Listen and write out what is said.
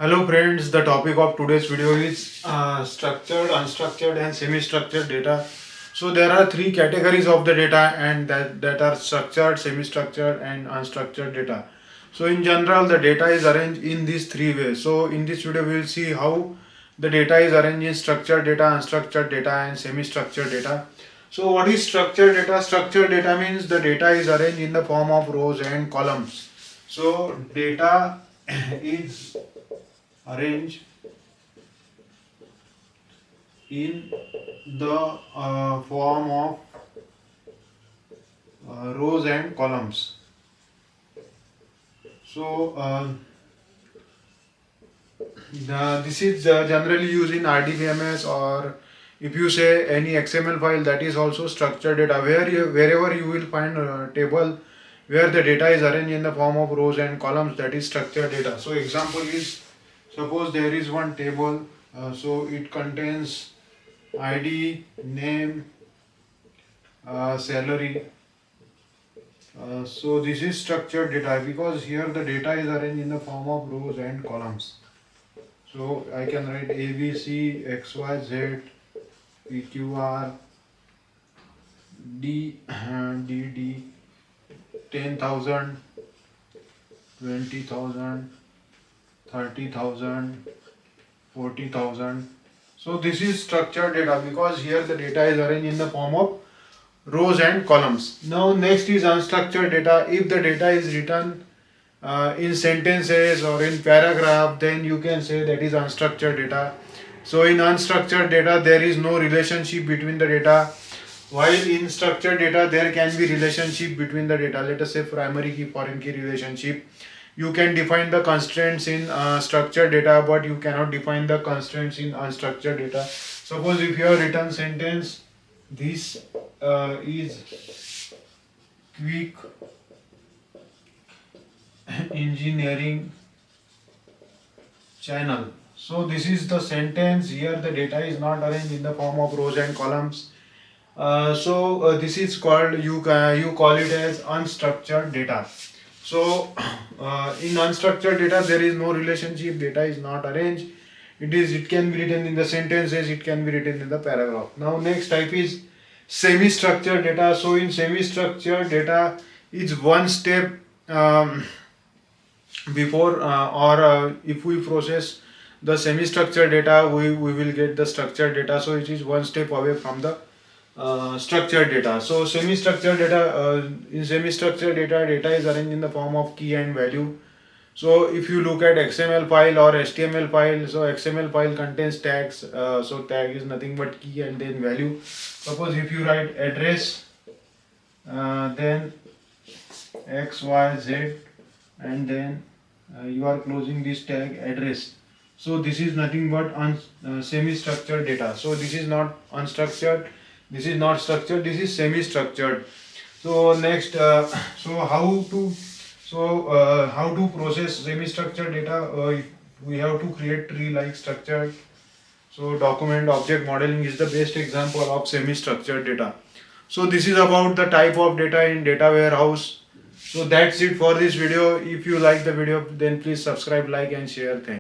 Hello friends, the topic of today's video is structured, unstructured and semi-structured data. So there are three categories of the data and that are structured, semi-structured and unstructured data. So in general the data is arranged in these three ways. So in this video we will see how the data is arranged in structured data, unstructured data and semi-structured data. So what is structured data? Structured data means the data is arranged in the form of rows and columns. So data is arranged in the form of rows and columns. So this is generally used in RDBMS, or if you say any XML file, that is also structured data, wherever you will find a table where the data is arranged in the form of rows and columns, that is structured data. So example is, suppose there is one table, so it contains ID, name, salary. So this is structured data because here the data is arranged in the form of rows and columns. So I can write A, B, C, X, Y, Z, P, Q, R, D, D, D, 10,000, 20,000, 30,000, 40,000. So this is structured data because here the data is arranged in the form of rows and columns. Now next is unstructured data. If the data is written in sentences or in paragraph, then you can say that is unstructured data. So in unstructured data there is no relationship between the data, while in structured data there can be relationship between the data. Let us say primary key, foreign key relationship. You can define the constraints in structured data, but you cannot define the constraints in unstructured data. Suppose if you have written sentence, this is quick engineering channel. So this is the sentence. Here the data is not arranged in the form of rows and columns. This is called, you call it as unstructured data. So in unstructured data there is no relationship, data is not arranged. It can be written in the sentences, it can be written in the paragraph. Now next type is semi-structured data. So in semi-structured data, it's one step before if we process the semi-structured data, we will get the structured data. So it is one step away from the structured data. So semi-structured data, in semi-structured data, data is arranged in the form of key and value. So if you look at XML file or HTML file, so XML file contains tags. So tag is nothing but key and then value. Suppose if you write address, then X, Y, Z, and then you are closing this tag address. So this is nothing but semi-structured data. So this is not unstructured, this is not structured, this is semi-structured. So next, how to process semi-structured data? We have to create tree-like structure. So document object modeling is the best example of semi-structured data. So this is about the type of data in data warehouse. So that's it for this video. If you like the video, then please subscribe, like and share. Thanks.